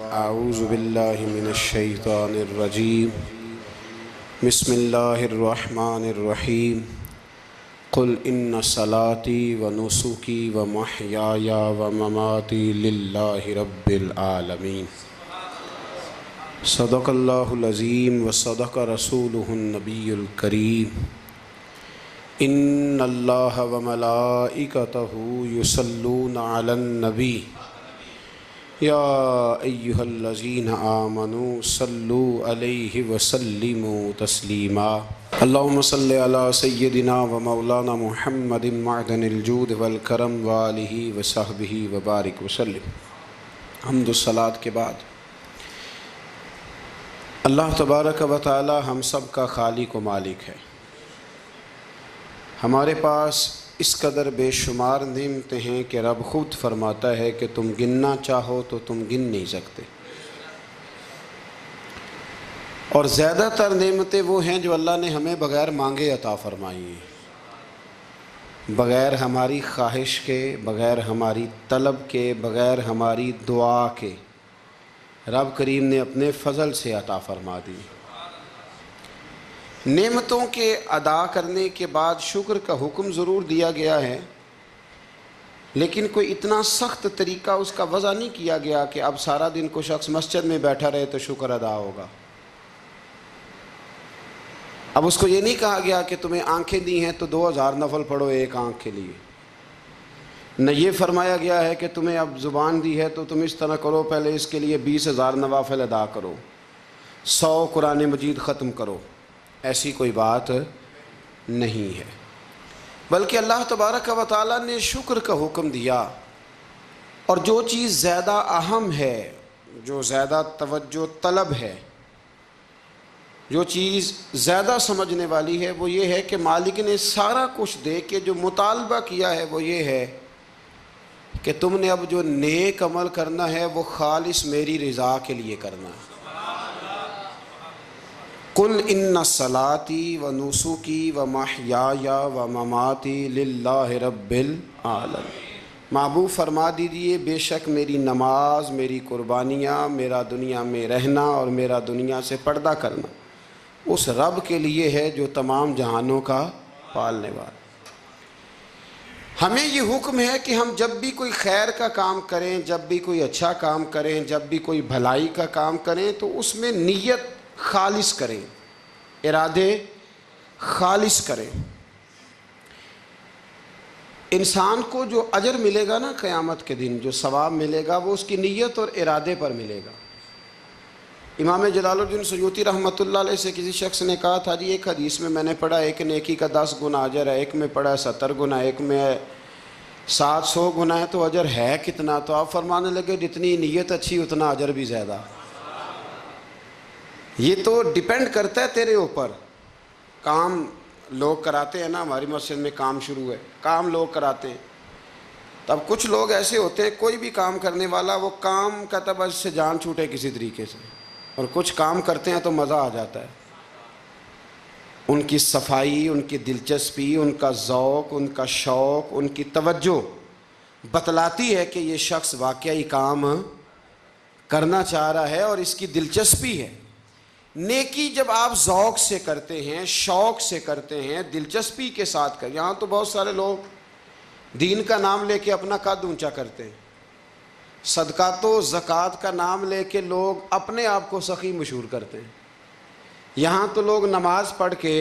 اعوذ باللہ من الشیطان الرجیم بسم اللہ الرحمن الرحیم قل ان صلاتی و نسکی و محیای و مماتی للہ رب العالمین صدق اللہ العظیم و صدق رسولہ النبی الکریم ان اللہ و ملائکتہ یصلون علی النبی یا ایہا الذین آمنوا صلوا علیہ وسلموا تسلیما اللہم صلی علی سیدنا و مولانا محمد معدن الجود والکرم وآلہ وصحبہ وبارک وسلم۔ حمد و صلاۃ کے بعد اللہ تبارک و تعالی ہم سب کا خالق و مالک ہے۔ ہمارے پاس اس قدر بے شمار نعمتیں ہیں کہ رب خود فرماتا ہے کہ تم گننا چاہو تو تم گن نہیں سکتے، اور زیادہ تر نعمتیں وہ ہیں جو اللہ نے ہمیں بغیر مانگے عطا فرمائی ہیں، بغیر ہماری خواہش کے، بغیر ہماری طلب کے، بغیر ہماری دعا کے رب کریم نے اپنے فضل سے عطا فرما دی۔ نعمتوں کے ادا کرنے کے بعد شکر کا حکم ضرور دیا گیا ہے، لیکن کوئی اتنا سخت طریقہ اس کا وضع نہیں کیا گیا کہ اب سارا دن کوئی شخص مسجد میں بیٹھا رہے تو شکر ادا ہوگا۔ اب اس کو یہ نہیں کہا گیا کہ تمہیں آنکھیں دی ہیں تو 2000 نفل پڑھو ایک آنکھ کے لیے، نہ یہ فرمایا گیا ہے کہ تمہیں اب زبان دی ہے تو تم اس طرح کرو، پہلے اس کے لیے 20,000 نوافل ادا کرو، 100 قرآن مجید ختم کرو۔ ایسی کوئی بات نہیں ہے، بلکہ اللہ تبارک و تعالیٰ نے شکر کا حکم دیا، اور جو چیز زیادہ اہم ہے، جو زیادہ توجہ طلب ہے، جو چیز زیادہ سمجھنے والی ہے، وہ یہ ہے کہ مالک نے سارا کچھ دے کے جو مطالبہ کیا ہے وہ یہ ہے کہ تم نے اب جو نیک عمل کرنا ہے وہ خالص میری رضا کے لیے کرنا ہے۔ قل ان صلاتی و نسکی و محیای و مماتی للہ رب العالمین۔ محبوب فرما دیجئے بے شک میری نماز، میری قربانیاں، میرا دنیا میں رہنا اور میرا دنیا سے پردہ کرنا اس رب کے لیے ہے جو تمام جہانوں کا پالنے والا۔ ہمیں یہ حکم ہے کہ ہم جب بھی کوئی خیر کا کام کریں، جب بھی کوئی اچھا کام کریں، جب بھی کوئی بھلائی کا کام کریں تو اس میں نیت خالص کریں، ارادے خالص کریں۔ انسان کو جو اجر ملے گا نا قیامت کے دن، جو ثواب ملے گا وہ اس کی نیت اور ارادے پر ملے گا۔ امام جلال الدین سیوطی رحمۃ اللہ علیہ سے کسی شخص نے کہا تھا، جی ایک حدیث میں نے پڑھا ایک نیکی کا 10 گنا اجر ہے، ایک میں پڑھا 70 گنا، ایک میں 700 گنا ہے، تو اجر ہے کتنا؟ تو آپ فرمانے لگے جتنی نیت اچھی اتنا اجر بھی زیادہ۔ یہ تو ڈیپینڈ کرتا ہے تیرے اوپر۔ کام لوگ کراتے ہیں نا، ہماری مسجد میں کام شروع ہے، کام لوگ کراتے ہیں، تب کچھ لوگ ایسے ہوتے ہیں کوئی بھی کام کرنے والا وہ کام کا تب اس سے جان چھوٹے کسی طریقے سے، اور کچھ کام کرتے ہیں تو مزہ آ جاتا ہے۔ ان کی صفائی، ان کی دلچسپی، ان کا ذوق، ان کا شوق، ان کی توجہ بتلاتی ہے کہ یہ شخص واقعی کام کرنا چاہ رہا ہے اور اس کی دلچسپی ہے۔ نیکی جب آپ ذوق سے کرتے ہیں، شوق سے کرتے ہیں، دلچسپی کے ساتھ کریں۔ یہاں تو بہت سارے لوگ دین کا نام لے کے اپنا قد اونچا کرتے ہیں، صدقات و زکوٰۃ کا نام لے کے لوگ اپنے آپ کو سخی مشہور کرتے ہیں۔ یہاں تو لوگ نماز پڑھ کے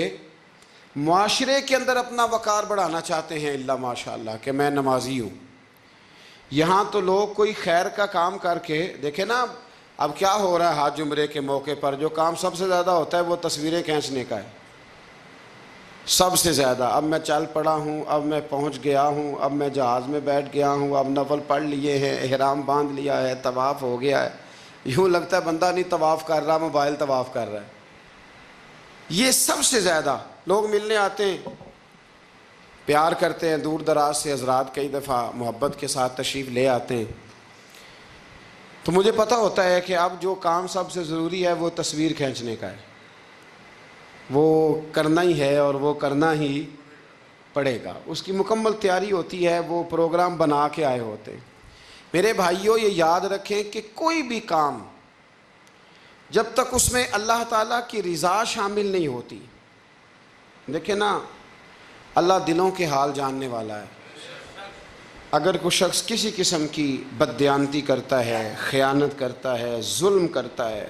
معاشرے کے اندر اپنا وقار بڑھانا چاہتے ہیں، اللہ ماشاء اللہ کہ میں نمازی ہوں۔ یہاں تو لوگ کوئی خیر کا کام کر کے دیکھیں نا، اب کیا ہو رہا ہے حج عمرے کے موقع پر جو کام سب سے زیادہ ہوتا ہے وہ تصویریں کھینچنے کا ہے، سب سے زیادہ۔ اب میں چل پڑا ہوں، اب میں پہنچ گیا ہوں، اب میں جہاز میں بیٹھ گیا ہوں، اب نفل پڑھ لیے ہیں، احرام باندھ لیا ہے، طواف ہو گیا ہے۔ یوں لگتا ہے بندہ نہیں طواف کر رہا، موبائل طواف کر رہا ہے۔ یہ سب سے زیادہ لوگ ملنے آتے ہیں، پیار کرتے ہیں، دور دراز سے حضرات کئی دفعہ محبت کے ساتھ تشریف لے آتے ہیں، تو مجھے پتہ ہوتا ہے کہ اب جو کام سب سے ضروری ہے وہ تصویر کھینچنے کا ہے، وہ کرنا ہی ہے اور وہ کرنا ہی پڑے گا۔ اس کی مکمل تیاری ہوتی ہے، وہ پروگرام بنا کے آئے ہوتے ہیں۔ میرے بھائیوں یہ یاد رکھیں کہ کوئی بھی کام جب تک اس میں اللہ تعالیٰ کی رضا شامل نہیں ہوتی، دیکھیں نا، اللہ دلوں کے حال جاننے والا ہے۔ اگر کوئی شخص کسی قسم کی بددیانتی کرتا ہے، خیانت کرتا ہے، ظلم کرتا ہے،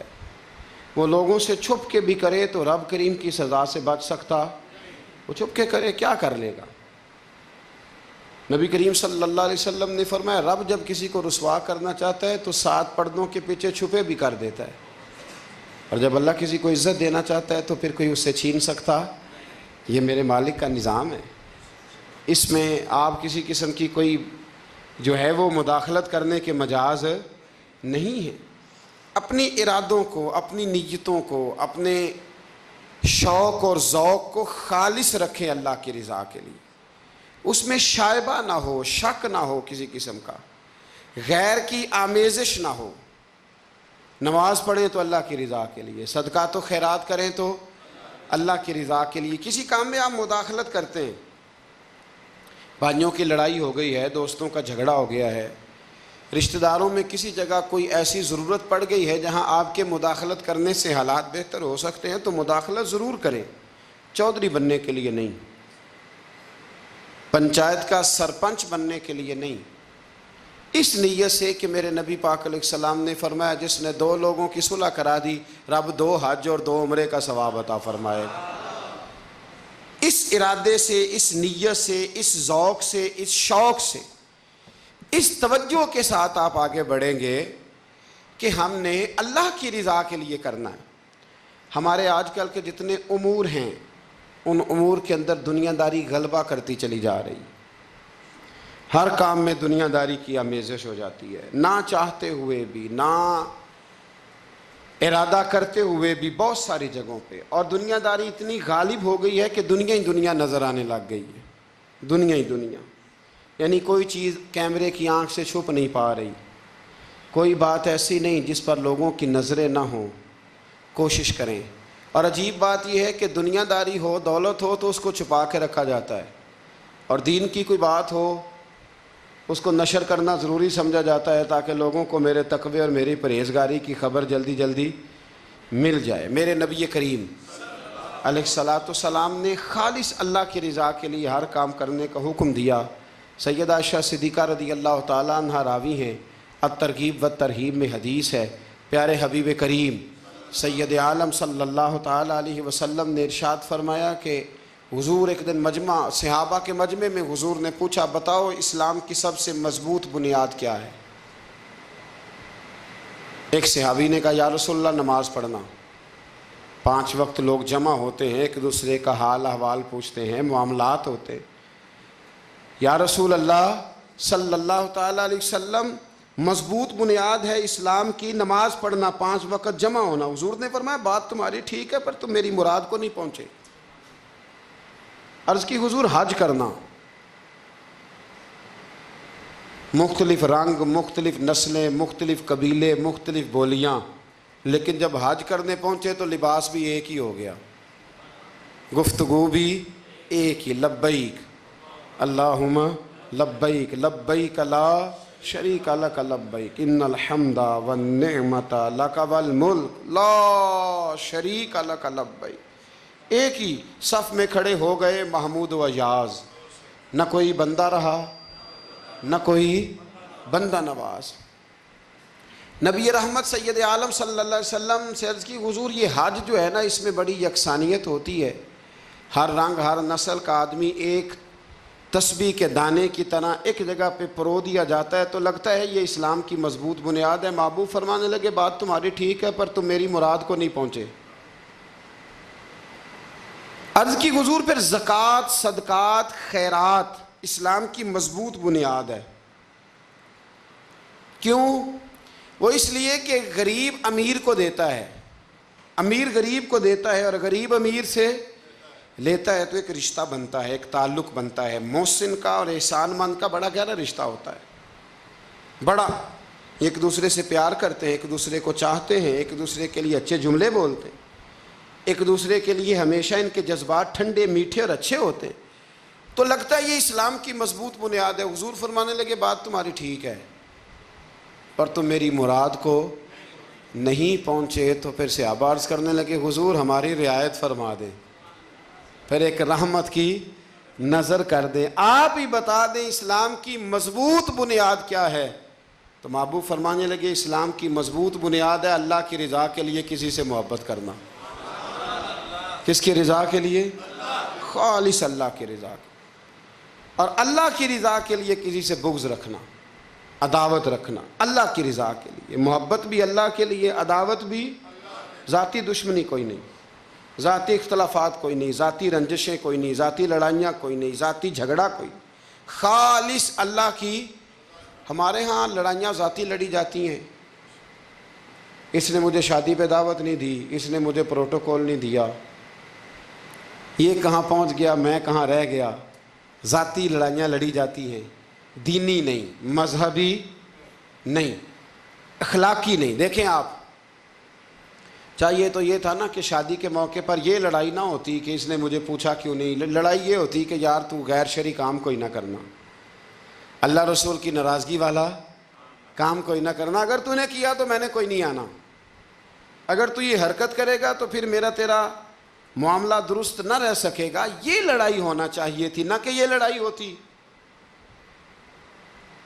وہ لوگوں سے چھپ کے بھی کرے تو رب کریم کی سزا سے بچ سکتا؟ وہ چھپ کے کرے کیا کر لے گا؟ نبی کریم صلی اللہ علیہ وسلم نے فرمایا رب جب کسی کو رسوا کرنا چاہتا ہے تو 7 پردوں کے پیچھے چھپے بھی کر دیتا ہے، اور جب اللہ کسی کو عزت دینا چاہتا ہے تو پھر کوئی اس سے چھین سکتا؟ یہ میرے مالک کا نظام ہے، اس میں آپ کسی قسم کی کوئی جو ہے وہ مداخلت کرنے کے مجاز نہیں ہے۔ اپنی ارادوں کو، اپنی نیتوں کو، اپنے شوق اور ذوق کو خالص رکھیں اللہ کی رضا کے لیے، اس میں شائبہ نہ ہو، شک نہ ہو کسی قسم کا، غیر کی آمیزش نہ ہو۔ نماز پڑھیں تو اللہ کی رضا کے لیے، صدقات و خیرات کریں تو اللہ کی رضا کے لیے۔ کسی کام میں آپ مداخلت کرتے ہیں، بھائیوں کی لڑائی ہو گئی ہے، دوستوں کا جھگڑا ہو گیا ہے، رشتہ داروں میں کسی جگہ کوئی ایسی ضرورت پڑ گئی ہے جہاں آپ کے مداخلت کرنے سے حالات بہتر ہو سکتے ہیں تو مداخلت ضرور کریں، چودھری بننے کے لیے نہیں، پنچایت کا سرپنچ بننے کے لیے نہیں، اس نیت سے کہ میرے نبی پاک علیہ السلام نے فرمایا جس نے 2 لوگوں کی صلح کرا دی رب 2 حج اور 2 عمرے کا ثواب عطا فرمائے گا۔ اس ارادے سے، اس نیت سے، اس ذوق سے، اس شوق سے، اس توجہ کے ساتھ آپ آگے بڑھیں گے کہ ہم نے اللہ کی رضا کے لیے کرنا ہے۔ ہمارے آج کل کے جتنے امور ہیں ان امور کے اندر دنیا داری غلبہ کرتی چلی جا رہی، ہر کام میں دنیا داری کی آمیزش ہو جاتی ہے، نہ چاہتے ہوئے بھی، نہ ارادہ کرتے ہوئے بھی، بہت ساری جگہوں پہ، اور دنیا داری اتنی غالب ہو گئی ہے کہ دنیا ہی دنیا نظر آنے لگ گئی ہے، دنیا ہی دنیا، یعنی کوئی چیز کیمرے کی آنکھ سے چھپ نہیں پا رہی، کوئی بات ایسی نہیں جس پر لوگوں کی نظریں نہ ہوں، کوشش کریں۔ اور عجیب بات یہ ہے کہ دنیا داری ہو، دولت ہو تو اس کو چھپا کے رکھا جاتا ہے، اور دین کی کوئی بات ہو اس کو نشر کرنا ضروری سمجھا جاتا ہے تاکہ لوگوں کو میرے تقوی اور میری پرہیزگاری کی خبر جلدی جلدی مل جائے۔ میرے نبی کریم علیہ الصلاۃ والسلام نے خالص اللہ کی رضا کے لیے ہر کام کرنے کا حکم دیا۔ سیدہ عائشہ صدیقہ رضی اللہ تعالیٰ عنہ راوی ہیں، الترغیب و ترہیب میں حدیث ہے، پیارے حبیب کریم سید عالم صلی اللہ تعالیٰ علیہ وسلم نے ارشاد فرمایا کہ حضور ایک دن مجمع، صحابہ کے مجمع میں حضور نے پوچھا بتاؤ اسلام کی سب سے مضبوط بنیاد کیا ہے؟ ایک صحابی نے کہا یا رسول اللہ نماز پڑھنا۔ 5 وقت لوگ جمع ہوتے ہیں، ایک دوسرے کا حال احوال پوچھتے ہیں، معاملات ہوتے ہیں، یا رسول اللہ صلی اللہ تعالیٰ علیہ وسلم مضبوط بنیاد ہے اسلام کی نماز پڑھنا، 5 وقت جمع ہونا۔ حضور نے فرمایا بات تمہاری ٹھیک ہے پر تم میری مراد کو نہیں پہنچے۔ عرض کی حضور حج کرنا، مختلف رنگ، مختلف نسلیں، مختلف قبیلے، مختلف بولیاں، لیکن جب حج کرنے پہنچے تو لباس بھی ایک ہی ہو گیا، گفتگو بھی ایک ہی، لبیک اللہم لبیک لبیک لا شریک لک لبیک ان الحمد والنعمت لک والملک لا شریک لک لبیک۔ ایک ہی صف میں کھڑے ہو گئے محمود و ایاز، نہ کوئی بندہ رہا نہ کوئی بندہ نواز۔ نبی رحمت سید عالم صلی اللہ علیہ وسلم سے عرض کی حضور یہ حج جو ہے نا اس میں بڑی یکسانیت ہوتی ہے، ہر رنگ ہر نسل کا آدمی ایک تسبیح کے دانے کی طرح ایک جگہ پہ پرو دیا جاتا ہے، تو لگتا ہے یہ اسلام کی مضبوط بنیاد ہے۔ محبوب فرمانے لگے بات تمہاری ٹھیک ہے پر تم میری مراد کو نہیں پہنچے۔ عرض کی حضور پھر زکوٰۃ، صدقات، خیرات اسلام کی مضبوط بنیاد ہے۔ کیوں؟ وہ اس لیے کہ غریب امیر کو دیتا ہے، امیر غریب کو دیتا ہے، اور غریب امیر سے لیتا ہے تو ایک رشتہ بنتا ہے، ایک تعلق بنتا ہے۔ محسن کا اور احسان مند کا بڑا گہرا رشتہ ہوتا ہے، بڑا، ایک دوسرے سے پیار کرتے ہیں، ایک دوسرے کو چاہتے ہیں، ایک دوسرے کے لیے اچھے جملے بولتے ہیں، ایک دوسرے کے لیے ہمیشہ ان کے جذبات ٹھنڈے میٹھے اور اچھے ہوتے ہیں، تو لگتا ہے یہ اسلام کی مضبوط بنیاد ہے۔ حضور فرمانے لگے بات تمہاری ٹھیک ہے پر تم میری مراد کو نہیں پہنچے. تو پھر صحابہ عرض کرنے لگے حضور ہماری رعایت فرما دیں, پھر ایک رحمت کی نظر کر دیں, آپ ہی بتا دیں اسلام کی مضبوط بنیاد کیا ہے. تو محبوب فرمانے لگے اسلام کی مضبوط بنیاد ہے اللہ کی رضا کے لیے کسی سے محبت کرنا. کس کی رضا کے لیے؟ خالص اللہ کی رضا کے. اور اللہ کی رضا کے لیے کسی سے بغض رکھنا, عداوت رکھنا اللہ کی رضا کے لیے. محبت بھی اللہ کے لیے, عداوت بھی. ذاتی دشمنی کوئی نہیں, ذاتی اختلافات کوئی نہیں, ذاتی رنجشیں کوئی نہیں, ذاتی لڑائیاں کوئی نہیں, ذاتی جھگڑا کوئی نہیں, خالص اللہ کی. ہمارے ہاں لڑائیاں ذاتی لڑی جاتی ہیں, اس نے مجھے شادی پہ دعوت نہیں دی, اس نے مجھے پروٹوکول نہیں دیا, یہ کہاں پہنچ گیا میں کہاں رہ گیا. ذاتی لڑائیاں لڑی جاتی ہیں, دینی نہیں, مذہبی نہیں, اخلاقی نہیں. دیکھیں آپ, چاہیے تو یہ تھا نا کہ شادی کے موقع پر یہ لڑائی نہ ہوتی کہ اس نے مجھے پوچھا کیوں نہیں. لڑائی یہ ہوتی کہ یار تو غیر شرعی کام کوئی نہ کرنا, اللہ رسول کی ناراضگی والا کام کوئی نہ کرنا. اگر تو نے کیا تو میں نے کوئی نہیں آنا, اگر تو یہ حرکت کرے گا تو پھر میرا تیرا معاملہ درست نہ رہ سکے گا. یہ لڑائی ہونا چاہیے تھی, نہ کہ یہ لڑائی ہوتی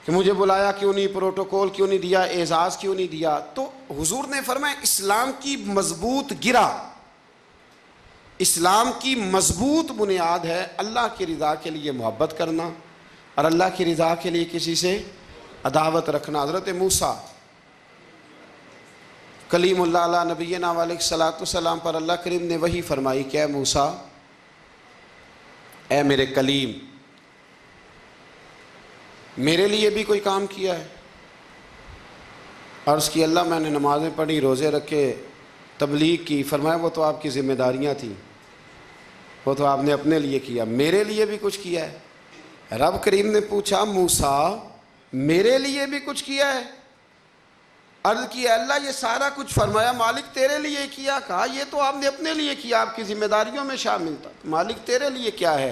کہ مجھے بلایا کیوں نہیں, پروٹوکول کیوں نہیں دیا, اعزاز کیوں نہیں دیا. تو حضور نے فرمایا اسلام کی مضبوط گرہ, اسلام کی مضبوط بنیاد ہے اللہ کی رضا کے لیے محبت کرنا اور اللہ کی رضا کے لیے کسی سے عداوت رکھنا. حضرت موسیٰ کلیم اللہ علیہ نبینا علیہ الصلوۃ والسلام پر اللہ کریم نے وحی فرمائی کہ اے موسیٰ, اے میرے کلیم, میرے لیے بھی کوئی کام کیا ہے؟ عرض کی اللہ میں نے نمازیں پڑھی, روزے رکھے, تبلیغ کی. فرمایا وہ تو آپ کی ذمہ داریاں تھیں, وہ تو آپ نے اپنے لیے کیا, میرے لیے بھی کچھ کیا ہے؟ رب کریم نے پوچھا موسیٰ میرے لیے بھی کچھ کیا ہے؟ عرض کی اللہ یہ سارا کچھ. فرمایا مالک تیرے لیے کیا. کہا یہ تو آپ نے اپنے لیے کیا, آپ کی ذمہ داریوں میں شامل تھا. مالک تیرے لیے کیا ہے؟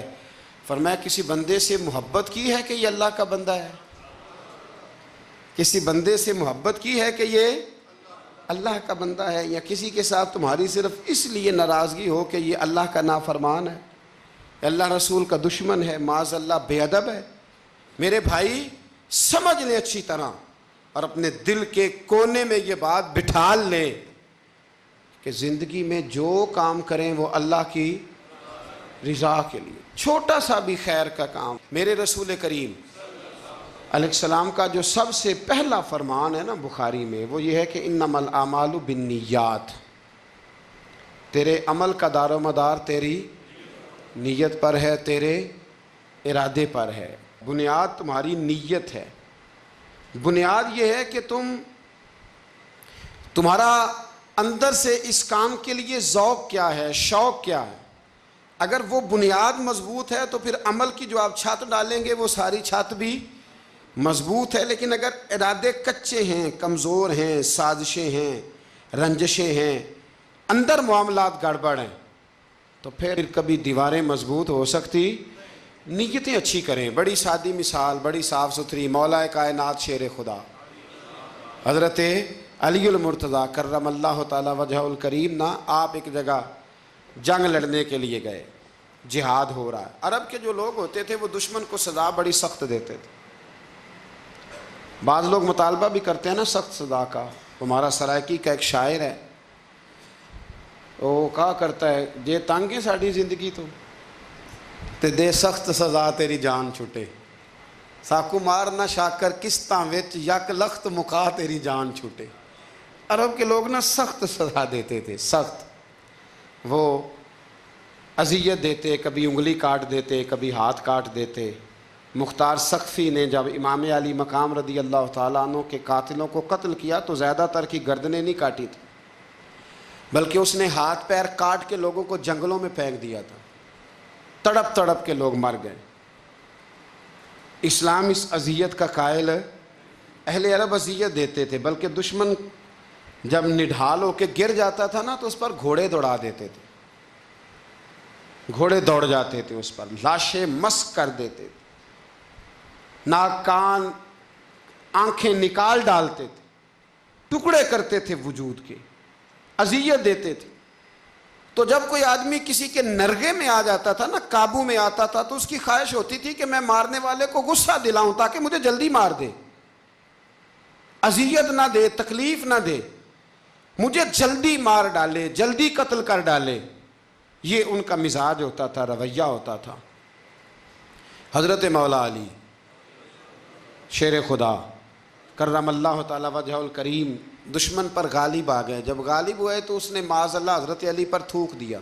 فرمایا کسی بندے سے محبت کی ہے کہ یہ اللہ کا بندہ ہے, کسی بندے سے محبت کی ہے کہ یہ اللہ کا بندہ ہے, یا کسی کے ساتھ تمہاری صرف اس لیے ناراضگی ہو کہ یہ اللہ کا نافرمان ہے, اللہ رسول کا دشمن ہے, معاذ اللہ بے ادب ہے. میرے بھائی سمجھ لیں اچھی طرح اور اپنے دل کے کونے میں یہ بات بٹھا لیں کہ زندگی میں جو کام کریں وہ اللہ کی رضا کے لیے. چھوٹا سا بھی خیر کا کام. میرے رسول کریم علیہ السلام کا جو سب سے پہلا فرمان ہے نا بخاری میں, وہ یہ ہے کہ انما الاعمال بالنیات. تیرے عمل کا دار و مدار تیری نیت پر ہے, تیرے ارادے پر ہے. بنیاد تمہاری نیت ہے. بنیاد یہ ہے کہ تمہارا اندر سے اس کام کے لیے ذوق کیا ہے, شوق کیا ہے. اگر وہ بنیاد مضبوط ہے تو پھر عمل کی جو آپ چھت ڈالیں گے وہ ساری چھت بھی مضبوط ہے. لیکن اگر ارادے کچے ہیں, کمزور ہیں, سازشیں ہیں, رنجشیں ہیں, اندر معاملات گڑبڑ ہیں, تو پھر کبھی دیواریں مضبوط ہو سکتی. نیتیں اچھی کریں. بڑی سادی مثال, بڑی صاف ستھری, مولا کائنات شیر خدا حضرت علی المرتضیٰ کرم اللہ تعالی وجہ الکریم نا, آپ ایک جگہ جنگ لڑنے کے لیے گئے, جہاد ہو رہا ہے. عرب کے جو لوگ ہوتے تھے وہ دشمن کو سزا بڑی سخت دیتے تھے. بعض لوگ مطالبہ بھی کرتے ہیں نا سخت سزا کا. ہمارا سرائکی کا ایک شاعر ہے, وہ کہا کرتا ہے جے تنگ ہے ساری زندگی تو تے دے سخت سزا تیری جان چھٹے, ساکو مار نہ شاکر کستاں وچ یک لخت مکا تیری جان چھٹے. عرب کے لوگ نا سخت سزا دیتے تھے, سخت. وہ اذیت دیتے, کبھی انگلی کاٹ دیتے, کبھی ہاتھ کاٹ دیتے. مختار سقفی نے جب امام علی مقام رضی اللہ تعالیٰ عنہ کے قاتلوں کو قتل کیا تو زیادہ تر کی گردنیں نہیں کاٹی تھی, بلکہ اس نے ہاتھ پیر کاٹ کے لوگوں کو جنگلوں میں پھینک دیا تھا. تڑپ تڑپ کے لوگ مر گئے. اسلام اس اذیت کا قائل ہے. اہل عرب اذیت دیتے تھے, بلکہ دشمن جب نڈھال ہو کے گر جاتا تھا نا تو اس پر گھوڑے دوڑا دیتے تھے, گھوڑے دوڑ جاتے تھے اس پر, لاشیں مسک کر دیتے تھے, ناک کان آنکھیں نکال ڈالتے تھے. ٹکڑے کرتے تھے وجود کے، اذیت دیتے تھے۔ تو جب کوئی آدمی کسی کے نرغے میں آ جاتا تھا نا، قابو میں آتا تھا، تو اس کی خواہش ہوتی تھی کہ میں مارنے والے کو غصہ دلاؤں تاکہ مجھے جلدی مار دے، اذیت نہ دے، تکلیف نہ دے، مجھے جلدی مار ڈالے، جلدی قتل کر ڈالے۔ یہ ان کا مزاج ہوتا تھا، رویہ ہوتا تھا۔ حضرت مولا علی شیر خدا کرم اللہ تعالی وجہ الکریم دشمن پر غالب آ گئے۔ جب غالب ہوئے تو اس نے معاذ اللہ حضرت علی پر تھوک دیا۔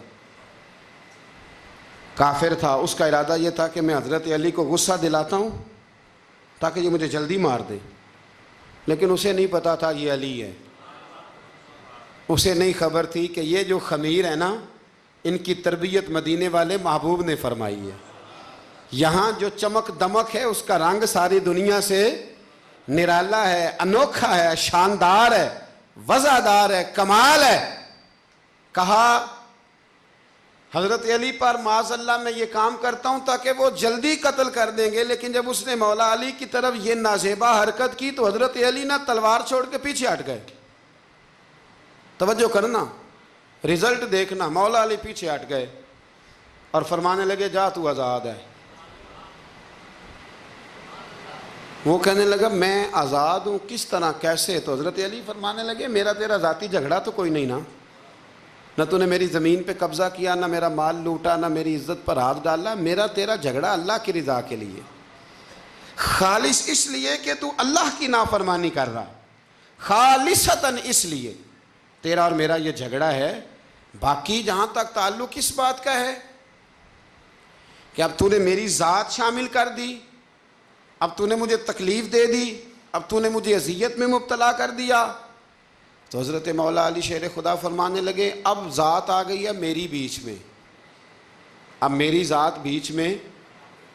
کافر تھا، اس کا ارادہ یہ تھا کہ میں حضرت علی کو غصہ دلاتا ہوں تاکہ یہ مجھے جلدی مار دے، لیکن اسے نہیں پتا تھا یہ علی ہے۔ اسے نہیں خبر تھی کہ یہ جو خمیر ہے نا، ان کی تربیت مدینے والے محبوب نے فرمائی ہے۔ یہاں جو چمک دمک ہے اس کا رنگ ساری دنیا سے نرالا ہے، انوکھا ہے، شاندار ہے، وزادار ہے، کمال ہے۔ کہا حضرت علی پر معاذ اللہ میں یہ کام کرتا ہوں تاکہ وہ جلدی قتل کر دیں گے، لیکن جب اس نے مولا علی کی طرف یہ نازیبا حرکت کی تو حضرت علی نہ تلوار چھوڑ کے پیچھے ہٹ گئے۔ توجہ کرنا، رزلٹ دیکھنا، مولا علی پیچھے ہٹ گئے اور فرمانے لگے جا تو آزاد ہے۔ وہ کہنے لگا میں آزاد ہوں، کس طرح، کیسے؟ تو حضرت علی فرمانے لگے میرا تیرا ذاتی جھگڑا تو کوئی نہیں نا، نہ تو نے میری زمین پہ قبضہ کیا، نہ میرا مال لوٹا، نہ میری عزت پر ہاتھ ڈالا۔ میرا تیرا جھگڑا اللہ کی رضا کے لیے، خالص اس لیے کہ تو اللہ کی نافرمانی کر رہا، خالصتاً اس لیے تیرا اور میرا یہ جھگڑا ہے۔ باقی جہاں تک تعلق اس بات کا ہے کہ اب تو نے میری ذات شامل کر دی، اب تو نے مجھے تکلیف دے دی، اب تو نے مجھے اذیت میں مبتلا کر دیا، تو حضرت مولا علی شیر خدا فرمانے لگے اب ذات آ گئی ہے میری بیچ میں، اب میری ذات بیچ میں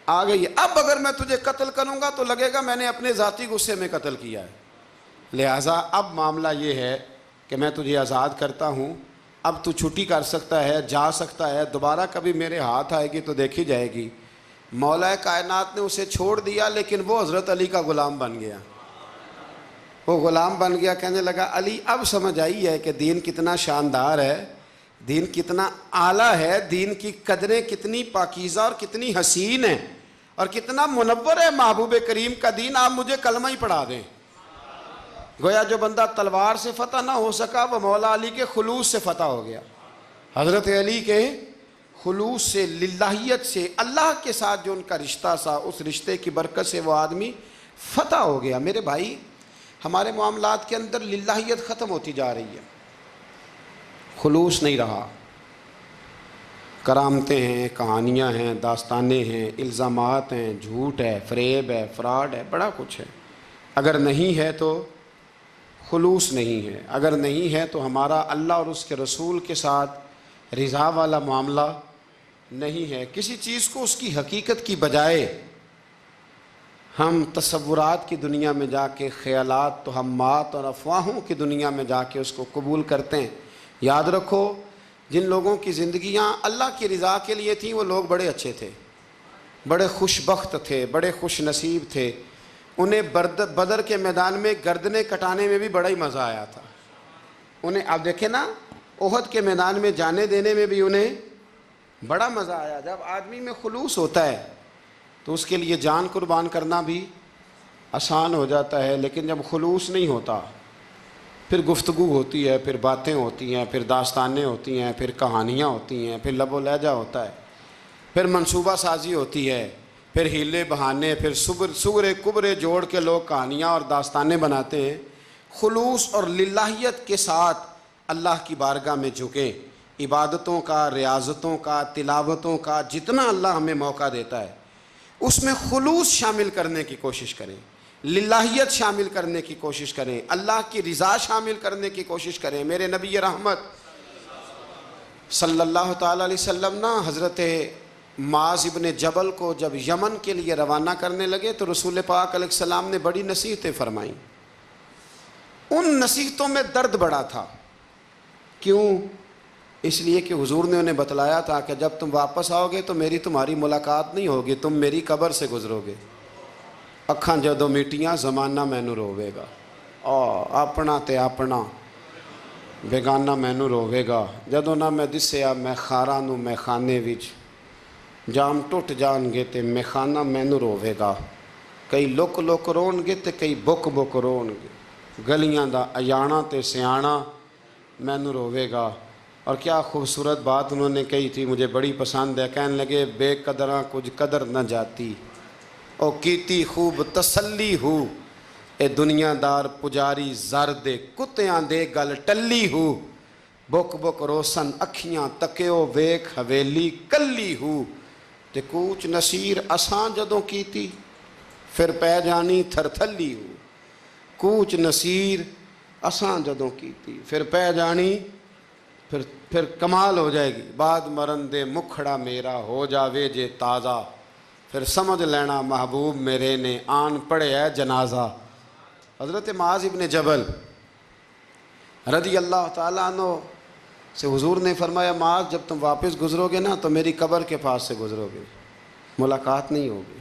آ گئی ہے۔ اب اگر میں تجھے قتل کروں گا تو لگے گا میں نے اپنے ذاتی غصے میں قتل کیا ہے، لہٰذا اب معاملہ یہ ہے کہ میں تجھے آزاد کرتا ہوں، اب تو چھٹی کر سکتا ہے، جا سکتا ہے، دوبارہ کبھی میرے ہاتھ آئے گی تو دیکھی جائے گی۔ مولا کائنات نے اسے چھوڑ دیا، لیکن وہ حضرت علی کا غلام بن گیا۔ وہ غلام بن گیا، کہنے لگا علی اب سمجھ آئی ہے کہ دین کتنا شاندار ہے، دین کتنا اعلیٰ ہے، دین کی قدریں کتنی پاکیزہ اور کتنی حسین ہیں، اور کتنا منور ہے محبوب کریم کا دین، آپ مجھے کلمہ ہی پڑھا دیں۔ گویا جو بندہ تلوار سے فتح نہ ہو سکا وہ مولا علی کے خلوص سے فتح ہو گیا۔ حضرت علی کے خلوص سے، للہیت سے، اللہ کے ساتھ جو ان کا رشتہ تھا، اس رشتے کی برکت سے وہ آدمی فتح ہو گیا۔ میرے بھائی، ہمارے معاملات کے اندر للہیت ختم ہوتی جا رہی ہے، خلوص نہیں رہا، کرامتیں ہیں، کہانیاں ہیں، داستانیں ہیں، الزامات ہیں، جھوٹ ہے، فریب ہے، فراڈ ہے، بڑا کچھ ہے۔ اگر نہیں ہے تو خلوص نہیں ہے، اگر نہیں ہے تو ہمارا اللہ اور اس کے رسول کے ساتھ رضا والا معاملہ نہیں ہے۔ کسی چیز کو اس کی حقیقت کی بجائے ہم تصورات کی دنیا میں جا کے، خیالات، توہمات اور افواہوں کی دنیا میں جا کے اس کو قبول کرتے ہیں۔ یاد رکھو، جن لوگوں کی زندگیاں اللہ کی رضا کے لیے تھیں وہ لوگ بڑے اچھے تھے، بڑے خوش بخت تھے، بڑے خوش نصیب تھے۔ انہیں بدر کے میدان میں گردنیں کٹانے میں بھی بڑا ہی مزہ آیا تھا۔ انہیں آپ دیکھیں نا، احد کے میدان میں جانے دینے میں بھی انہیں بڑا مزہ آیا۔ جب آدمی میں خلوص ہوتا ہے تو اس کے لیے جان قربان کرنا بھی آسان ہو جاتا ہے، لیکن جب خلوص نہیں ہوتا پھر گفتگو ہوتی ہے، پھر باتیں ہوتی ہیں، پھر داستانیں ہوتی ہیں، پھر کہانیاں ہوتی ہیں، پھر لب و لہجہ ہوتا ہے، پھر منصوبہ سازی ہوتی ہے، پھر ہیلے بہانے، پھر سغرے کبرے جوڑ کے لوگ کہانیاں اور داستانیں بناتے ہیں۔ خلوص اور للہیت کے ساتھ اللہ کی بارگاہ میں جھکیں، عبادتوں کا، ریاضتوں کا، تلاوتوں کا جتنا اللہ ہمیں موقع دیتا ہے اس میں خلوص شامل کرنے کی کوشش کریں، للہیت شامل کرنے کی کوشش کریں، اللہ کی رضا شامل کرنے کی کوشش کریں۔ میرے نبی رحمت صلی اللہ تعالیٰ علیہ وسلم نا حضرت معاذ ابن جبل کو جب یمن کے لیے روانہ کرنے لگے تو رسول پاک علیہ السلام نے بڑی نصیحتیں فرمائیں۔ ان نصیحتوں میں درد بڑا تھا۔ کیوں؟ اس لیے کہ حضور نے انہیں بتلایا تھا کہ جب تم واپس آؤ گے تو میری تمہاری ملاقات نہیں ہوگی، تم میری قبر سے گزرو گے۔ اکھاں جدوں میٹیاں زمانہ مینوں روے گا۔ ਆਪਣਾ ਤੇ ਆਪਣਾ ਬੇਗਾਨਾ ਮੈਨੂੰ ਰੋਵੇਗਾ। ਜਦੋਂ ਨਾ ਮੈਂ ਦਿਸਿਆ ਮੈਂ ਖਾਰਾਂ ਨੂੰ ਮੈਖਾਨੇ ਵਿੱਚ, ਜਾਮ ਟੁੱਟ ਜਾਣਗੇ ਤੇ ਮੈਖਾਨਾ ਮੈਨੂੰ ਰੋਵੇਗਾ। ਕਈ ਲੁੱਕ ਲੁੱਕ ਰੋਣਗੇ ਤੇ ਕਈ ਬੁੱਕ ਬੁੱਕ ਰੋਣਗੇ। گلیاں دا اجانا تے سیانا مینوں رووےگا۔ اور کیا خوبصورت بات انہوں نے کہی تھی، مجھے بڑی پسند ہے۔ کہنے لگے بے قدراں کچھ قدر نہ جاتی، او کیتی خوب تسلی ہو، اے دنیا دار پجاری زر دے کتیاں دے گل ٹلی ہو، بک بک روسن اکھیاں تکیو ویک حویلی کلی ہو، تے کوچ نصیر اساں جدوں کیتی پھر پہ جانی تھر تھلی ہو۔ کوچ نصیر اساں جدوں کیتی پھر پہ جانی پھر کمال ہو جائے گی۔ بعد مرن دے مکھڑا میرا ہو جاوے جے تازہ، پھر سمجھ لینا محبوب میرے نے آن پڑے ہے جنازہ۔ حضرت معاذ ابن جبل رضی اللہ تعالیٰ عنہ سے حضور نے فرمایا، معاذ جب تم واپس گزرو گے نا تو میری قبر کے پاس سے گزرو گے، ملاقات نہیں ہوگی۔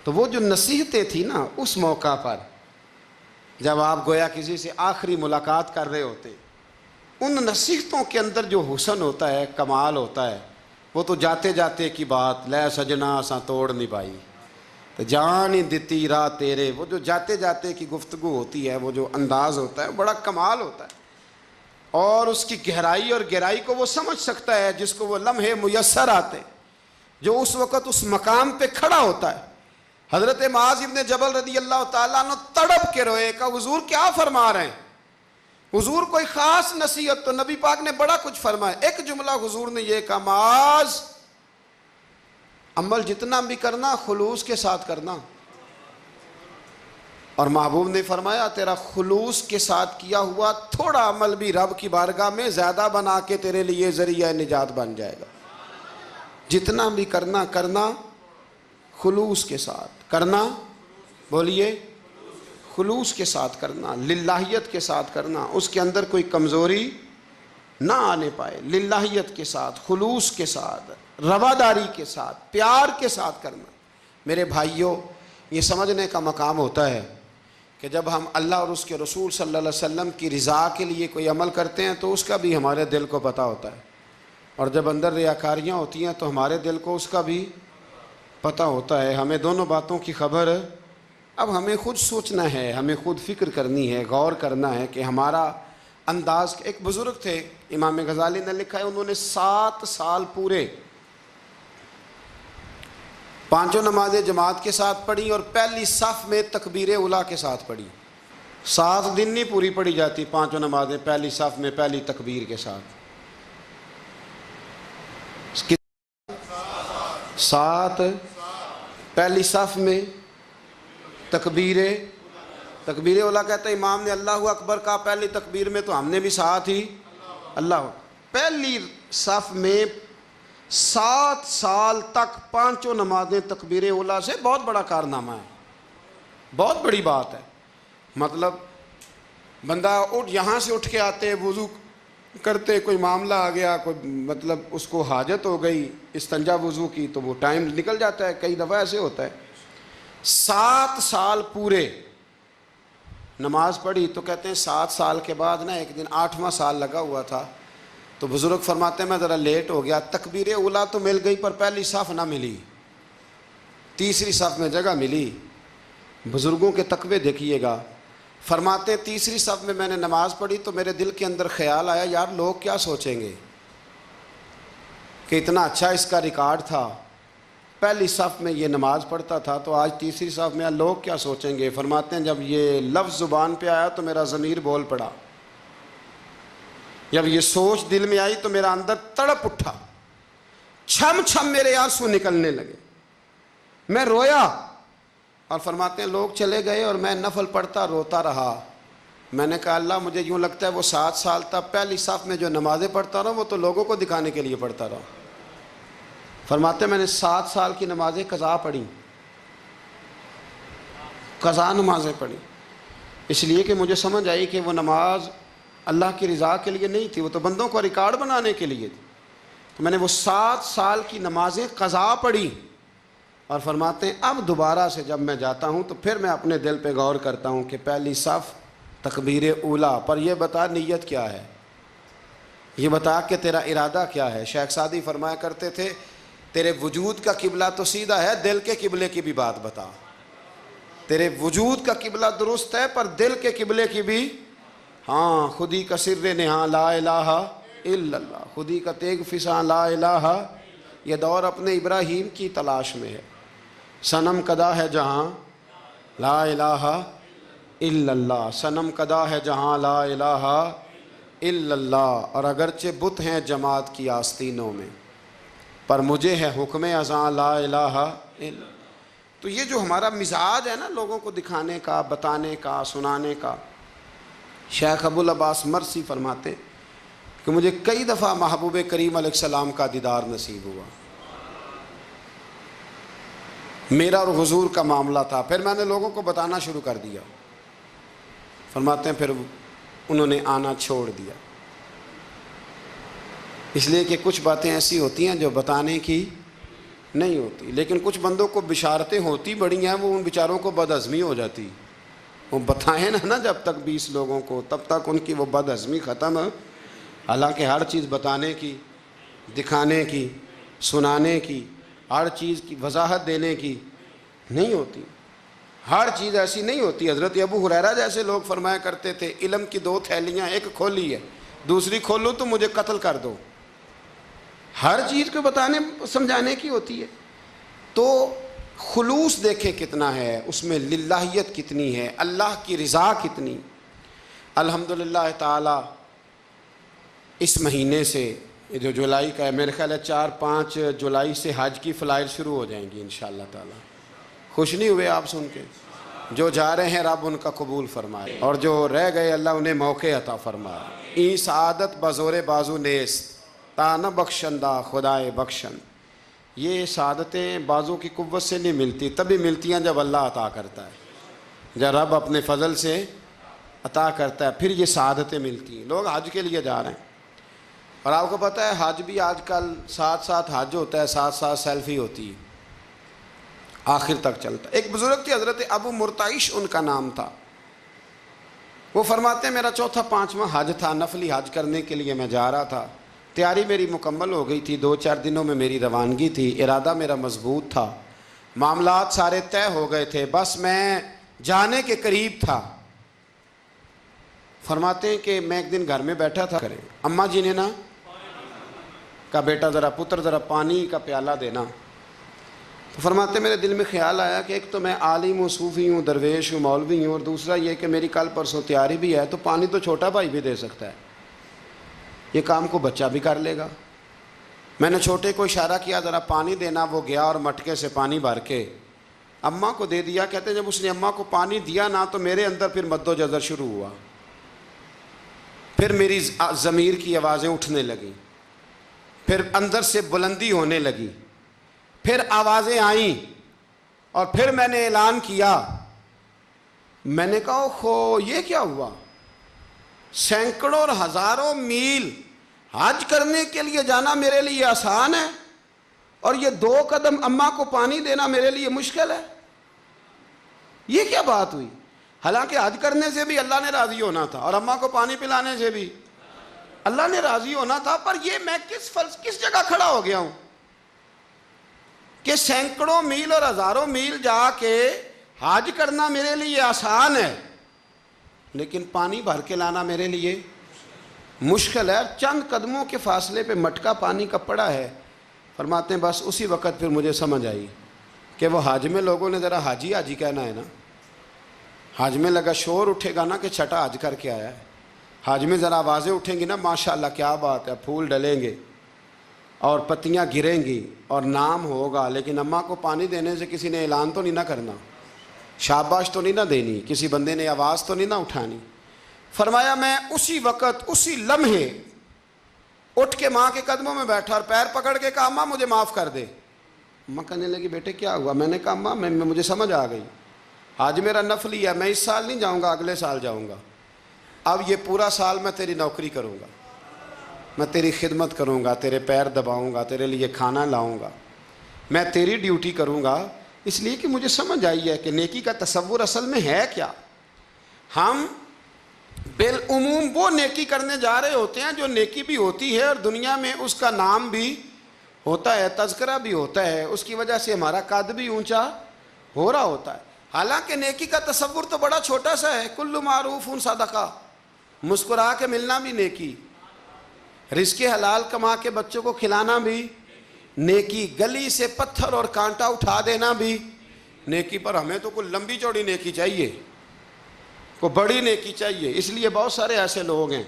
تو وہ جو نصیحتیں تھی نا اس موقع پر، جب آپ گویا کسی سے آخری ملاقات کر رہے ہوتے، ان نصیحتوں کے اندر جو حسن ہوتا ہے، کمال ہوتا ہے، وہ تو جاتے جاتے کی بات، لے سجنا اساں توڑ نہیں پائی تو جان ہی دتی راہ تیرے، وہ جو جاتے جاتے کی گفتگو ہوتی ہے، وہ جو انداز ہوتا ہے، بڑا کمال ہوتا ہے۔ اور اس کی گہرائی اور گہرائی کو وہ سمجھ سکتا ہے جس کو وہ لمحے میسر آتے، جو اس وقت اس مقام پہ کھڑا ہوتا ہے۔ حضرت معاذ ابن جبل رضی اللہ تعالیٰ عنہ تڑپ کے روئے، کہا حضور کیا فرما رہے ہیں؟ حضور کوئی خاص نصیحت تو نبی پاک نے بڑا کچھ فرمایا۔ ایک جملہ حضور نے یہ کہا، معاذ عمل جتنا بھی کرنا خلوص کے ساتھ کرنا۔ اور محبوب نے فرمایا تیرا خلوص کے ساتھ کیا ہوا تھوڑا عمل بھی رب کی بارگاہ میں زیادہ بنا کے تیرے لیے ذریعہ نجات بن جائے گا۔ جتنا بھی کرنا خلوص کے ساتھ کرنا، بولیے خلوص کے ساتھ کرنا، للہیت کے ساتھ کرنا، اس کے اندر کوئی کمزوری نہ آنے پائے، للہیت کے ساتھ، خلوص کے ساتھ، رواداری کے ساتھ، پیار کے ساتھ کرنا۔ میرے بھائیوں، یہ سمجھنے کا مقام ہوتا ہے کہ جب ہم اللہ اور اس کے رسول صلی اللہ علیہ وسلم کی رضا کے لیے کوئی عمل کرتے ہیں تو اس کا بھی ہمارے دل کو پتہ ہوتا ہے، اور جب اندر ریاکاریاں ہوتی ہیں تو ہمارے دل کو اس کا بھی پتہ ہوتا ہے۔ ہمیں دونوں باتوں کی خبر اب ہمیں خود سوچنا ہے، ہمیں خود فکر کرنی ہے، غور کرنا ہے کہ ہمارا انداز۔ ایک بزرگ تھے امام غزالی نے لکھا ہے، انہوں نے 7 سال پورے پانچوں نمازیں جماعت کے ساتھ پڑھی اور پہلی صف میں تکبیر اولیٰ کے ساتھ پڑھی۔ 7 دن نہیں پوری پڑھی جاتی پانچوں نمازیں پہلی صف میں پہلی تکبیر کے ساتھ۔ 7 پہلی صف میں تکبیر اولیٰ کہتا ہے، امام نے اللہ اکبر کہا پہلی تکبیر میں تو ہم نے بھی ساتھ ہی اللہ۔ پہلی صف میں 7 سال تک پانچوں نمازیں تکبیر اولیٰ سے، بہت بڑا کارنامہ ہے، بہت بڑی بات ہے۔ مطلب بندہ یہاں سے اٹھ کے آتے، وضو کرتے، کوئی معاملہ آ گیا، کوئی مطلب اس کو حاجت ہو گئی استنجا وضو کی، تو وہ ٹائم نکل جاتا ہے، کئی دفعہ ایسے ہوتا ہے۔ 7 سال پورے نماز پڑھی تو کہتے ہیں 7 سال کے بعد نا ایک دن 8واں سال لگا ہوا تھا، تو بزرگ فرماتے ہیں میں ذرا لیٹ ہو گیا، تکبیر اولیٰ تو مل گئی پر پہلی صف نہ ملی، تیسری صف میں جگہ ملی۔ بزرگوں کے تقوی دیکھیے گا، فرماتے ہیں تیسری صف میں میں نے نماز پڑھی تو میرے دل کے اندر خیال آیا، یار لوگ کیا سوچیں گے کہ اتنا اچھا اس کا ریکارڈ تھا، پہلی صف میں یہ نماز پڑھتا تھا تو آج تیسری صف میں لوگ کیا سوچیں گے۔ فرماتے ہیں جب یہ لفظ زبان پہ آیا تو میرا ضمیر بول پڑا، جب یہ سوچ دل میں آئی تو میرا اندر تڑپ اٹھا، چھم چھم میرے آنسو نکلنے لگے، میں رویا۔ اور فرماتے ہیں لوگ چلے گئے اور میں نفل پڑھتا روتا رہا۔ میں نے کہا اللہ مجھے یوں لگتا ہے وہ 7 سال تک پہلی صف میں جو نمازیں پڑھتا رہا وہ تو لوگوں کو دکھانے کے لیے پڑھتا رہا۔ فرماتے ہیں میں نے 7 سال کی نمازیں قضا پڑھی، قضا نمازیں پڑھی، اس لیے کہ مجھے سمجھ آئی کہ وہ نماز اللہ کی رضا کے لیے نہیں تھی، وہ تو بندوں کو ریکارڈ بنانے کے لیے تھی۔ تو میں نے وہ 7 سال کی نمازیں قضا پڑھی، اور فرماتے ہیں اب دوبارہ سے جب میں جاتا ہوں تو پھر میں اپنے دل پہ غور کرتا ہوں کہ پہلی صف تکبیر اولا پر یہ بتا نیت کیا ہے، یہ بتا کہ تیرا ارادہ کیا ہے۔ شیخ سعدی فرمایا کرتے تھے تیرے وجود کا قبلہ تو سیدھا ہے، دل کے قبلے کی بھی بات بتا۔ تیرے وجود کا قبلہ درست ہے پر دل کے قبلے کی بھی، ہاں خودی کا سر نہاں لا الہ الا اللہ، خودی کا تیگ فساں لا الہ، یہ دور اپنے ابراہیم کی تلاش میں ہے۔ صنم کدا ہے جہاں لا الہ الا اللہ، صنم کدا ہے جہاں لا الہ الا اللہ، اور اگرچہ بت ہیں جماعت کی آستینوں میں پر مجھے ہے حکم ازاں لا الہ الا اللہ۔ تو یہ جو ہمارا مزاج ہے نا لوگوں کو دکھانے کا، بتانے کا، سنانے کا، شیخ ابو العباس مرسی فرماتے کہ مجھے کئی دفعہ محبوب کریم علیہ السلام کا دیدار نصیب ہوا، میرا اور حضور کا معاملہ تھا، پھر میں نے لوگوں کو بتانا شروع کر دیا۔ فرماتے ہیں پھر انہوں نے آنا چھوڑ دیا، اس لیے کہ کچھ باتیں ایسی ہوتی ہیں جو بتانے کی نہیں ہوتی، لیکن کچھ بندوں کو بشارتیں ہوتی بڑی ہیں، وہ ان بیچاروں کو بد ہضمی ہو جاتی، وہ بتائیں نا جب تک 20 لوگوں کو، تب تک ان کی وہ بد ہضمی ختم۔ حالانکہ ہر چیز بتانے کی، دکھانے کی، سنانے کی، ہر چیز کی وضاحت دینے کی نہیں ہوتی، ہر چیز ایسی نہیں ہوتی۔ حضرت ابو ہریرہ جیسے لوگ فرمایا کرتے تھے علم کی 2 تھیلیاں، ایک کھولی ہے، دوسری کھولو تو مجھے قتل کر دو۔ ہر چیز کو بتانے سمجھانے کی ہوتی ہے۔ تو خلوص دیکھیں کتنا ہے اس میں، للہیت کتنی ہے، اللہ کی رضا کتنی۔ الحمدللہ تعالی اس مہینے سے جو جولائی کا ہے، میرے خیال ہے 4-5 جولائی سے حج کی فلائٹ شروع ہو جائیں گی انشاءاللہ تعالی۔ خوش نہیں ہوئے آپ سن کے؟ جو جا رہے ہیں رب ان کا قبول فرمائے، اور جو رہ گئے اللہ انہیں موقع عطا فرمائے۔ ای سعادت بزور بازو نیست تا نہ بخشندہ خدائے بخشن، یہ سعادتیں بازو کی قوت سے نہیں ملتی، تبھی ملتی ہیں جب اللہ عطا کرتا ہے، جب رب اپنے فضل سے عطا کرتا ہے پھر یہ سعادتیں ملتی ہیں۔ لوگ حج کے لیے جا رہے ہیں، اور آپ کو پتہ ہے حج بھی آج کل ساتھ ساتھ حج ہوتا ہے، ساتھ ساتھ سیلفی ہوتی ہے، آخر تک چلتا ہے۔ ایک بزرگ تھے حضرت ابو مرتعش ان کا نام تھا، وہ فرماتے ہیں میرا 4تھا-5واں حج تھا، نفلی حج کرنے کے لیے میں جا رہا تھا، تیاری میری مکمل ہو گئی تھی، 2-4 دنوں میں میری روانگی تھی، ارادہ میرا مضبوط تھا، معاملات سارے طے ہو گئے تھے، بس میں جانے کے قریب تھا۔ فرماتے ہیں کہ میں ایک دن گھر میں بیٹھا تھا، کریں اماں جی نے نا کہا بیٹا ذرا پتر ذرا پانی کا پیالہ دینا۔ تو فرماتے میرے دل میں خیال آیا کہ ایک تو میں عالم ہوں، صوفی ہوں، درویش ہوں، مولوی ہوں، اور دوسرا یہ کہ میری کل پرسوں تیاری بھی ہے، تو پانی تو چھوٹا بھائی بھی دے سکتا ہے، یہ کام کو بچہ بھی کر لے گا۔ میں نے چھوٹے کو اشارہ کیا ذرا پانی دینا، وہ گیا اور مٹکے سے پانی بھر کے اماں کو دے دیا۔ کہتے ہیں جب اس نے اماں کو پانی دیا نا تو میرے اندر پھر مد و جزر شروع ہوا، پھر میری ضمیر کی آوازیں اٹھنے لگیں، پھر اندر سے بلندی ہونے لگی، پھر آوازیں آئیں، اور پھر میں نے اعلان کیا، میں نے کہا اوہو یہ کیا ہوا، سینکڑوں اور ہزاروں میل حج کرنے کے لیے جانا میرے لیے آسان ہے، اور یہ 2 قدم اماں کو پانی دینا میرے لیے مشکل ہے، یہ کیا بات ہوئی؟ حالانکہ حج کرنے سے بھی اللہ نے راضی ہونا تھا، اور اماں کو پانی پلانے سے بھی اللہ نے راضی ہونا تھا، پر یہ میں کس جگہ کھڑا ہو گیا ہوں کہ سینکڑوں میل اور ہزاروں میل جا کے حج کرنا میرے لیے آسان ہے، لیکن پانی بھر کے لانا میرے لیے مشکل ہے۔ چند قدموں کے فاصلے پہ مٹکا پانی کا پڑا ہے۔ فرماتے ہیں بس اسی وقت پھر مجھے سمجھ آئی کہ وہ حج میں لوگوں نے ذرا حاجی حاجی کہنا ہے نا، حج میں لگا شور اٹھے گا نا کہ چھٹا حج کر کے آیا ہے، حج میں ذرا آوازیں اٹھیں گی نا ماشاءاللہ کیا بات ہے، پھول ڈلیں گے اور پتیاں گریں گی اور نام ہوگا، لیکن اماں کو پانی دینے سے کسی نے اعلان تو نہیں نہ کرنا، شاباش تو نہیں نہ دینی، کسی بندے نے آواز تو نہیں نہ اٹھانی۔ فرمایا میں اسی وقت اسی لمحے اٹھ کے ماں کے قدموں میں بیٹھا اور پیر پکڑ کے کہا اماں مجھے معاف کر دے۔ اماں کہنے لگی بیٹے کیا ہوا؟ میں نے کہا اماں مجھے سمجھ آ گئی، آج میرا نفلی ہے، میں اس سال نہیں جاؤں گا، اگلے سال جاؤں گا، اب یہ پورا سال میں تیری نوکری کروں گا، میں تیری خدمت کروں گا، تیرے پیر دباؤں گا، تیرے لیے کھانا لاؤں گا، میں تیری ڈیوٹی کروں گا، اس لیے کہ مجھے سمجھ آئی ہے کہ نیکی کا تصور اصل میں ہے کیا۔ ہم بالعموم وہ نیکی کرنے جا رہے ہوتے ہیں جو نیکی بھی ہوتی ہے اور دنیا میں اس کا نام بھی ہوتا ہے، تذکرہ بھی ہوتا ہے، اس کی وجہ سے ہمارا قد بھی اونچا ہو رہا ہوتا ہے۔ حالانکہ نیکی کا تصور تو بڑا چھوٹا سا ہے، کل معروف صدقہ، مسکرا کے ملنا بھی نیکی، رزق حلال کما کے بچوں کو کھلانا بھی نیکی، گلی سے پتھر اور کانٹا اٹھا دینا بھی نیکی۔ پر ہمیں تو کوئی لمبی چوڑی نیکی چاہیے، کوئی بڑی نیکی چاہیے۔ اس لیے بہت سارے ایسے لوگ ہیں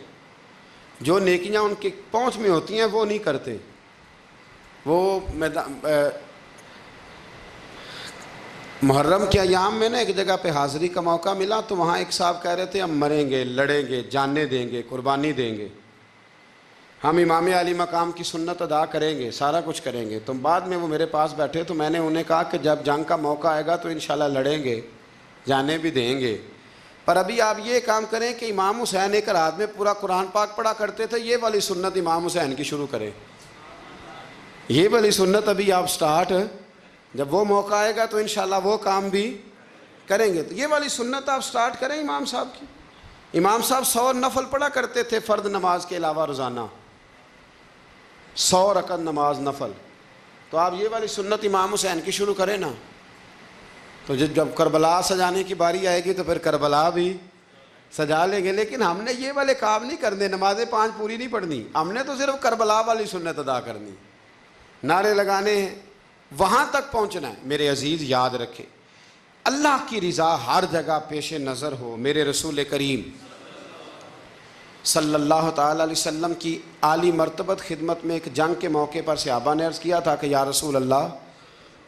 جو نیکیاں ان کی پہنچ میں ہوتی ہیں وہ نہیں کرتے۔ وہ محرم کے ایام میں نا ایک جگہ پہ حاضری کا موقع ملا، تو وہاں ایک صاحب کہہ رہے تھے ہم مریں گے، لڑیں گے، جانیں دیں گے، قربانی دیں گے، ہم امام علی مقام کی سنت ادا کریں گے، سارا کچھ کریں گے۔ تو بعد میں وہ میرے پاس بیٹھے تو میں نے انہیں کہا کہ جب جنگ کا موقع آئے گا تو انشاءاللہ لڑیں گے، جانے بھی دیں گے، پر ابھی آپ یہ کام کریں کہ امام حسین ایک رات میں پورا قرآن پاک پڑھا کرتے تھے، یہ والی سنت امام حسین کی شروع کریں، یہ والی سنت ابھی آپ سٹارٹ، جب وہ موقع آئے گا تو انشاءاللہ وہ کام بھی کریں گے۔ تو یہ والی سنت آپ سٹارٹ کریں امام صاحب کی۔ امام صاحب 100 نفل پڑھا کرتے تھے فرض نماز کے علاوہ روزانہ، 100 رکعت نماز نفل، تو آپ یہ والی سنت امام حسین کی شروع کریں نا، تو جب کربلا سجانے کی باری آئے گی تو پھر کربلا بھی سجا لیں گے۔ لیکن ہم نے یہ والے کام نہیں کرنے، نمازیں 5 پوری نہیں پڑھنی، ہم نے تو صرف کربلا والی سنت ادا کرنی، نعرے لگانے ہیں، وہاں تک پہنچنا ہے۔ میرے عزیز یاد رکھیں، اللہ کی رضا ہر جگہ پیش نظر ہو۔ میرے رسول کریم صلی اللہ تعالی علیہ وسلم کی عالی مرتبت خدمت میں ایک جنگ کے موقع پر صحابہ نے عرض کیا تھا کہ یا رسول اللہ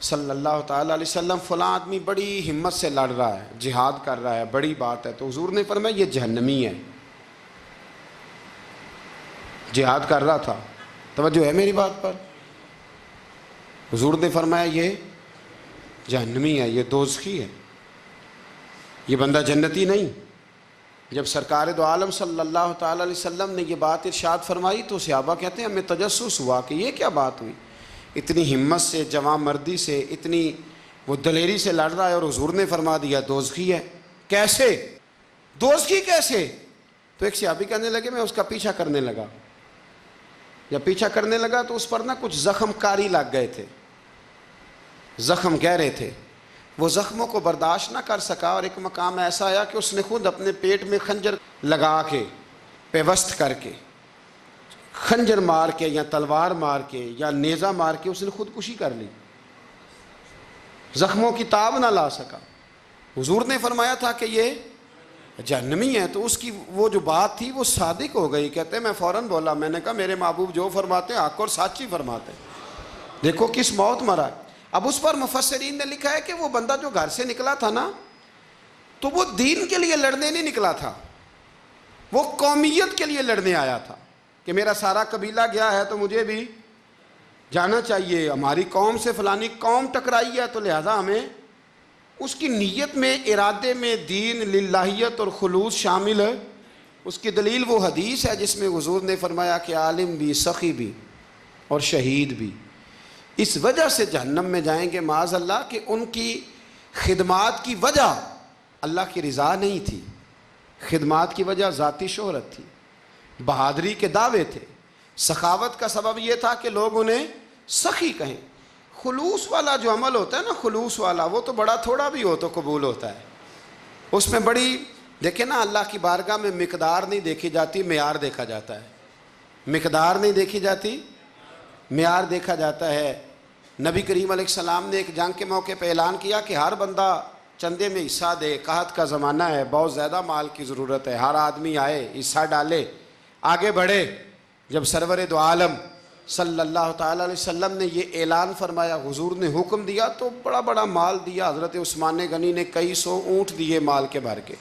صلی اللہ تعالی علیہ وسلم فلاں آدمی بڑی ہمت سے لڑ رہا ہے، جہاد کر رہا ہے، بڑی بات ہے۔ تو حضور نے فرمایا یہ جہنمی ہے، جہاد کر رہا تھا، توجہ ہے میری بات پر؟ حضور نے فرمایا یہ جہنمی ہے، یہ دوزخی ہے، یہ بندہ جنتی نہیں۔ جب سرکار دو عالم صلی اللہ تعالی علیہ وسلم نے یہ بات ارشاد فرمائی تو صحابہ کہتے ہیں ہمیں تجسس ہوا کہ یہ کیا بات ہوئی، اتنی ہمت سے، جوان مردی سے، اتنی وہ دلیری سے لڑ رہا ہے اور حضور نے فرما دیا دوزخی ہے۔ کیسے دوزخی کیسے؟ تو ایک صحابی کہنے لگے میں اس کا پیچھا کرنے لگا، جب پیچھا کرنے لگا تو اس پر نا کچھ زخم کاری لگ گئے تھے، زخم گہرے تھے، وہ زخموں کو برداشت نہ کر سکا اور ایک مقام ایسا آیا کہ اس نے خود اپنے پیٹ میں خنجر لگا کے، پیوست کر کے، خنجر مار کے یا تلوار مار کے یا نیزہ مار کے اس نے خودکشی کر لی، زخموں کی تاب نہ لا سکا۔ حضور نے فرمایا تھا کہ یہ جہنمی ہے، تو اس کی وہ جو بات تھی وہ صادق ہو گئی۔ کہتے ہیں میں فوراً بولا، میں نے کہا میرے محبوب جو فرماتے ہیں حق اور سچ ہی فرماتے ہیں، دیکھو کس موت مرا ہے۔ اب اس پر مفسرین نے لکھا ہے کہ وہ بندہ جو گھر سے نکلا تھا نا، تو وہ دین کے لیے لڑنے نہیں نکلا تھا، وہ قومیت کے لیے لڑنے آیا تھا کہ میرا سارا قبیلہ گیا ہے تو مجھے بھی جانا چاہیے، ہماری قوم سے فلانی قوم ٹکرائی ہے تو لہذا ہمیں، اس کی نیت میں، ارادے میں دین، للہیت اور خلوص شامل ہے۔ اس کی دلیل وہ حدیث ہے جس میں حضور نے فرمایا کہ عالم بھی، سخی بھی اور شہید بھی اس وجہ سے جہنم میں جائیں گے معاذ اللہ کہ ان کی خدمات کی وجہ اللہ کی رضا نہیں تھی، خدمات کی وجہ ذاتی شہرت تھی، بہادری کے دعوے تھے، سخاوت کا سبب یہ تھا کہ لوگ انہیں سخی کہیں۔ خلوص والا جو عمل ہوتا ہے نا، خلوص والا، وہ تو بڑا تھوڑا بھی ہو تو قبول ہوتا ہے، اس میں بڑی، دیکھیں نا اللہ کی بارگاہ میں مقدار نہیں دیکھی جاتی، معیار دیکھا جاتا ہے، مقدار نہیں دیکھی جاتی، معیار دیکھا جاتا ہے۔ نبی کریم علیہ السلام نے ایک جنگ کے موقع پہ اعلان کیا کہ ہر بندہ چندے میں حصہ دے، قحط کا زمانہ ہے، بہت زیادہ مال کی ضرورت ہے، ہر آدمی آئے، حصہ ڈالے، آگے بڑھے۔ جب سرور دو عالم صلی اللہ تعالی علیہ وسلم نے یہ اعلان فرمایا، حضور نے حکم دیا تو بڑا بڑا مال دیا۔ حضرت عثمان غنی نے کئی 100 اونٹ دیے مال کے بھر کے،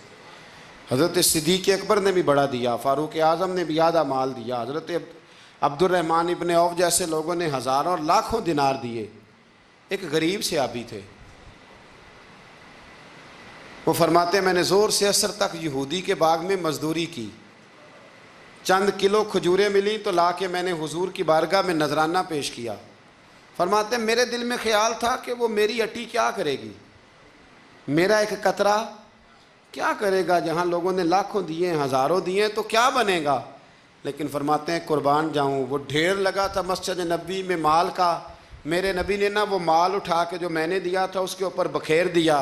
حضرت صدیق اکبر نے بھی بڑا دیا، فاروق اعظم نے بھی زیادہ مال دیا، حضرت عبد الرحمن ابن عوف جیسے لوگوں نے ہزاروں اور لاکھوں دینار دیے۔ ایک غریب صحابی تھے، وہ فرماتے ہیں میں نے زور سے عصر تک یہودی کے باغ میں مزدوری کی، چند کلو کھجوریں ملی تو لا کے میں نے حضور کی بارگاہ میں نذرانہ پیش کیا۔ فرماتے ہیں میرے دل میں خیال تھا کہ وہ میری اٹی کیا کرے گی، میرا ایک قطرہ کیا کرے گا؟ جہاں لوگوں نے لاکھوں دیے ہیں، ہزاروں دیے ہیں، تو کیا بنے گا؟ لیکن فرماتے ہیں قربان جاؤں، وہ ڈھیر لگا تھا مسجد نبی میں مال کا، میرے نبی نے نا وہ مال اٹھا کے جو میں نے دیا تھا اس کے اوپر بکھیر دیا،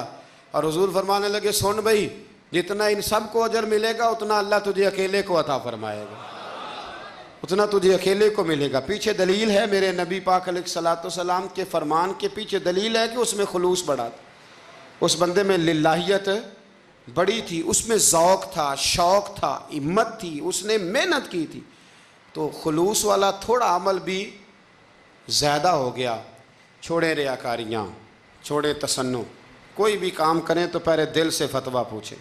اور حضور فرمانے لگے سن بھائی، جتنا ان سب کو اجر ملے گا اتنا اللہ تجھے اکیلے کو عطا فرمائے گا، اتنا تجھے اکیلے کو ملے گا۔ پیچھے دلیل ہے، میرے نبی پاک علیہ الصلوۃ والسلام کے فرمان کے پیچھے دلیل ہے کہ اس میں خلوص بڑھا تھا، اس بندے میں للہیت بڑی تھی، اس میں ذوق تھا، شوق تھا، ہمت تھی، اس نے محنت کی تھی، تو خلوص والا تھوڑا عمل بھی زیادہ ہو گیا۔ چھوڑیں ریاکاریاں، چھوڑیں تصنع، کوئی بھی کام کریں تو پہلے دل سے فتویٰ پوچھیں،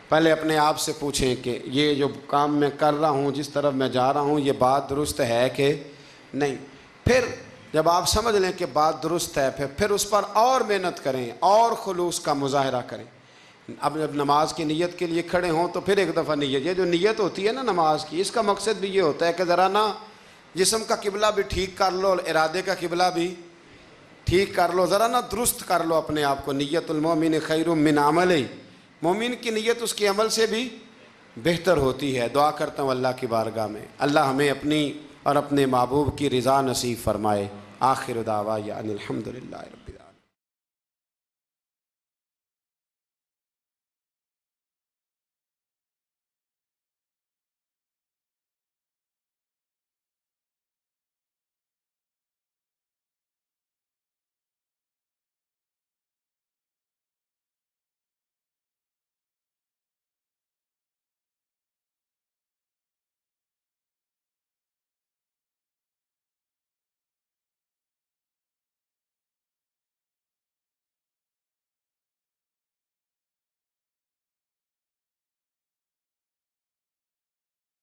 پہلے اپنے آپ سے پوچھیں کہ یہ جو کام میں کر رہا ہوں، جس طرف میں جا رہا ہوں، یہ بات درست ہے کہ نہیں۔ پھر جب آپ سمجھ لیں کہ بات درست ہے، پھر اس پر اور محنت کریں اور خلوص کا مظاہرہ کریں۔ اب جب نماز کی نیت کے لیے کھڑے ہوں تو پھر ایک دفعہ نیت، یہ جو نیت ہوتی ہے نا نماز کی، اس کا مقصد بھی یہ ہوتا ہے کہ ذرا نا جسم کا قبلہ بھی ٹھیک کر لو اور ارادے کا قبلہ بھی ٹھیک کر لو، ذرا نا درست کر لو اپنے آپ کو۔ نیت المومن خیر من عملہ، مومن کی نیت اس کے عمل سے بھی بہتر ہوتی ہے۔ دعا کرتا ہوں اللہ کی بارگاہ میں اللہ ہمیں اپنی اور اپنے محبوب کی رضا نصیب فرمائے۔ آخر دعوانا ان الحمدللہ۔